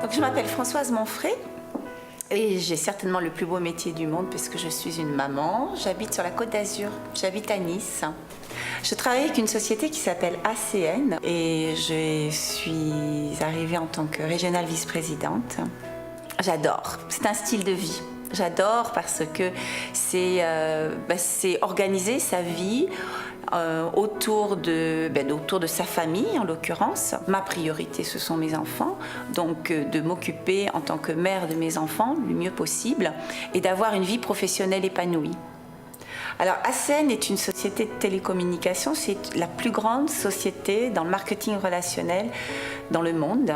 Donc, je m'appelle Françoise Monfray et j'ai certainement le plus beau métier du monde puisque je suis une maman. J'habite sur la Côte d'Azur, j'habite à Nice. Je travaille avec une société qui s'appelle ACN et je suis arrivée en tant que régionale vice-présidente. J'adore, c'est un style de vie. J'adore parce que c'est organiser sa vie autour de sa famille en l'occurrence. Ma priorité ce sont mes enfants, donc de m'occuper en tant que mère de mes enfants le mieux possible et d'avoir une vie professionnelle épanouie. Alors ACN est une société de télécommunications, c'est la plus grande société dans le marketing relationnel dans le monde.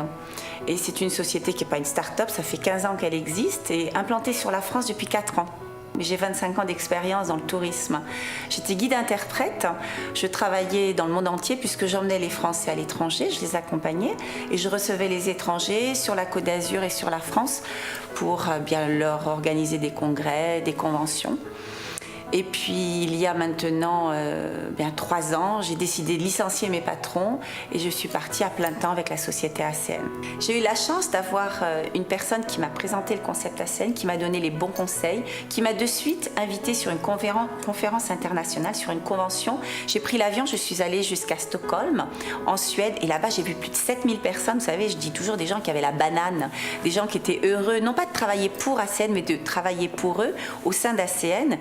Et c'est une société qui n'est pas une start-up, ça fait 15 ans qu'elle existe et implantée sur la France depuis 4 ans. J'ai 25 ans d'expérience dans le tourisme. J'étais guide-interprète, je travaillais dans le monde entier puisque j'emmenais les Français à l'étranger, je les accompagnais et je recevais les étrangers sur la Côte d'Azur et sur la France pour bien leur organiser des congrès, des conventions. Et puis il y a maintenant 3 ans, j'ai décidé de licencier mes patrons et je suis partie à plein temps avec la société ACN. J'ai eu la chance d'avoir une personne qui m'a présenté le concept ACN, qui m'a donné les bons conseils, qui m'a de suite invitée sur une conférence internationale, sur une convention. J'ai pris l'avion, je suis allée jusqu'à Stockholm, en Suède, et là-bas j'ai vu plus de 7000 personnes. Vous savez, je dis toujours des gens qui avaient la banane, des gens qui étaient heureux, non pas de travailler pour ACN, mais de travailler pour eux au sein d'ACN.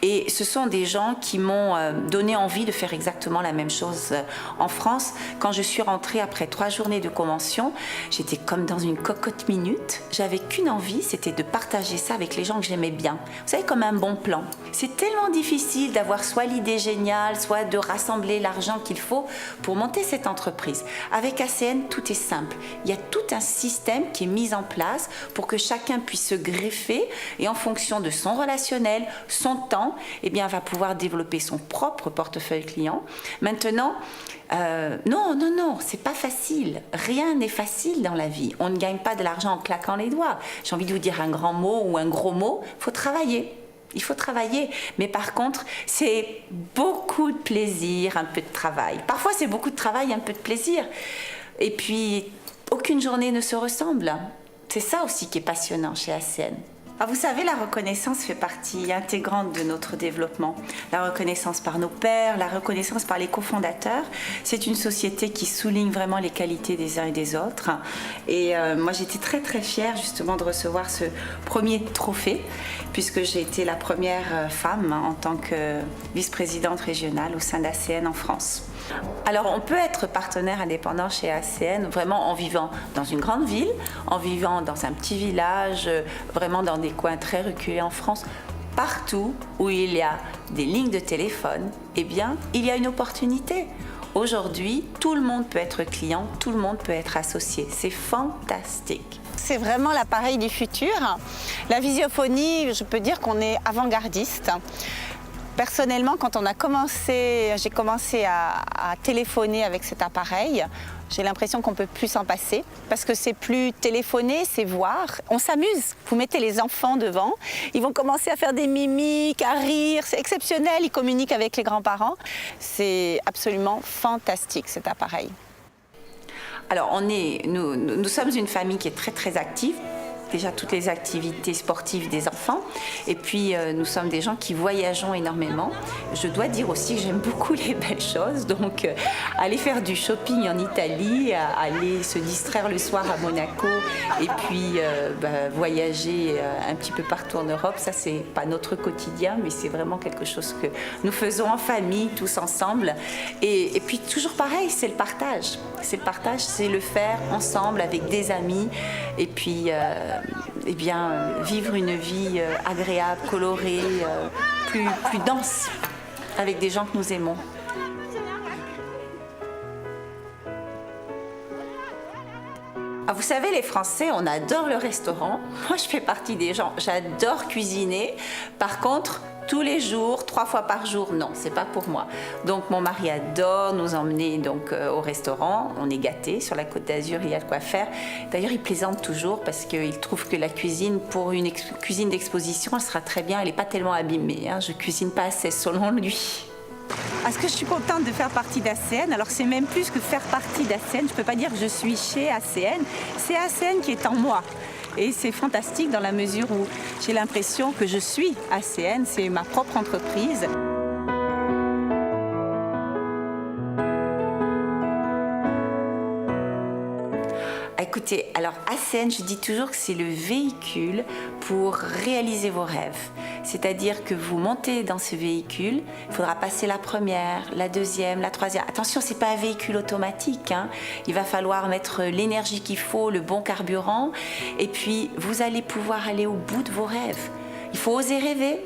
Et ce sont des gens qui m'ont donné envie de faire exactement la même chose en France. Quand je suis rentrée après 3 journées de convention, j'étais comme dans une cocotte minute. J'avais qu'une envie, c'était de partager ça avec les gens que j'aimais bien. Vous savez, comme un bon plan. C'est tellement difficile d'avoir soit l'idée géniale, soit de rassembler l'argent qu'il faut pour monter cette entreprise. Avec ACN, tout est simple. Il y a tout un système qui est mis en place pour que chacun puisse se greffer et en fonction de son relationnel, son temps, eh bien, va pouvoir développer son propre portefeuille client. Maintenant, non, c'est pas facile. Rien n'est facile dans la vie. On ne gagne pas de l'argent en claquant les doigts. J'ai envie de vous dire un grand mot ou un gros mot, il faut travailler. Il faut travailler, mais par contre, c'est beaucoup de plaisir, un peu de travail. Parfois, c'est beaucoup de travail, un peu de plaisir. Et puis, aucune journée ne se ressemble. C'est ça aussi qui est passionnant chez ACN. Alors vous savez, la reconnaissance fait partie intégrante de notre développement. La reconnaissance par nos pairs, la reconnaissance par les cofondateurs. C'est une société qui souligne vraiment les qualités des uns et des autres. Et moi, j'étais très très fière justement de recevoir ce premier trophée, puisque j'ai été la première femme en tant que vice-présidente régionale au sein d'ACN en France. Alors on peut être partenaire indépendant chez ACN vraiment en vivant dans une grande ville, en vivant dans un petit village, vraiment dans des coins très reculés en France. Partout où il y a des lignes de téléphone, eh bien il y a une opportunité. Aujourd'hui, tout le monde peut être client, tout le monde peut être associé. C'est fantastique. C'est vraiment l'appareil du futur. La visiophonie, je peux dire qu'on est avant-gardiste. Personnellement, quand j'ai commencé à téléphoner avec cet appareil, j'ai l'impression qu'on ne peut plus s'en passer parce que c'est plus téléphoner, c'est voir. On s'amuse. Vous mettez les enfants devant, ils vont commencer à faire des mimiques, à rire. C'est exceptionnel, ils communiquent avec les grands-parents. C'est absolument fantastique cet appareil. Alors, nous sommes une famille qui est très très active. Déjà toutes les activités sportives des enfants et puis nous sommes des gens qui voyageons énormément. Je dois dire aussi que j'aime beaucoup les belles choses, donc aller faire du shopping en Italie, aller se distraire le soir à Monaco et puis voyager un petit peu partout en Europe, ça c'est pas notre quotidien mais c'est vraiment quelque chose que nous faisons en famille, tous ensemble et puis toujours pareil, c'est le partage, c'est le faire ensemble avec des amis et puis vivre une vie agréable, colorée, plus dense, avec des gens que nous aimons. Ah, vous savez, les Français, on adore le restaurant. Moi, je fais partie des gens, j'adore cuisiner. Par contre, tous les jours, 3 fois par jour, non, c'est pas pour moi. Donc mon mari adore nous emmener au restaurant. On est gâtés sur la Côte d'Azur, il y a de quoi faire. D'ailleurs, il plaisante toujours parce qu'il trouve que la cuisine, pour une cuisine d'exposition, elle sera très bien. Elle n'est pas tellement abîmée. Je cuisine pas assez selon lui. Est-ce que je suis contente de faire partie d'ACN? Alors c'est même plus que faire partie d'ACN, je ne peux pas dire que je suis chez ACN, c'est ACN qui est en moi. Et c'est fantastique dans la mesure où j'ai l'impression que je suis ACN, c'est ma propre entreprise. Écoutez, alors ACN, je dis toujours que c'est le véhicule pour réaliser vos rêves. C'est-à-dire que vous montez dans ce véhicule, il faudra passer la première, la deuxième, la troisième. Attention, ce n'est pas un véhicule automatique, hein. Il va falloir mettre l'énergie qu'il faut, le bon carburant, et puis vous allez pouvoir aller au bout de vos rêves. Il faut oser rêver.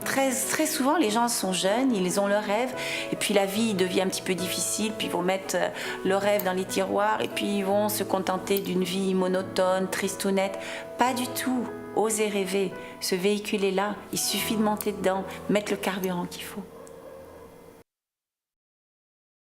Très souvent, les gens sont jeunes, ils ont leurs rêves, et puis la vie devient un petit peu difficile, puis ils vont mettre leurs rêves dans les tiroirs, et puis ils vont se contenter d'une vie monotone, tristounette. Pas du tout. Osez rêver. Ce véhicule est là. Il suffit de monter dedans, mettre le carburant qu'il faut.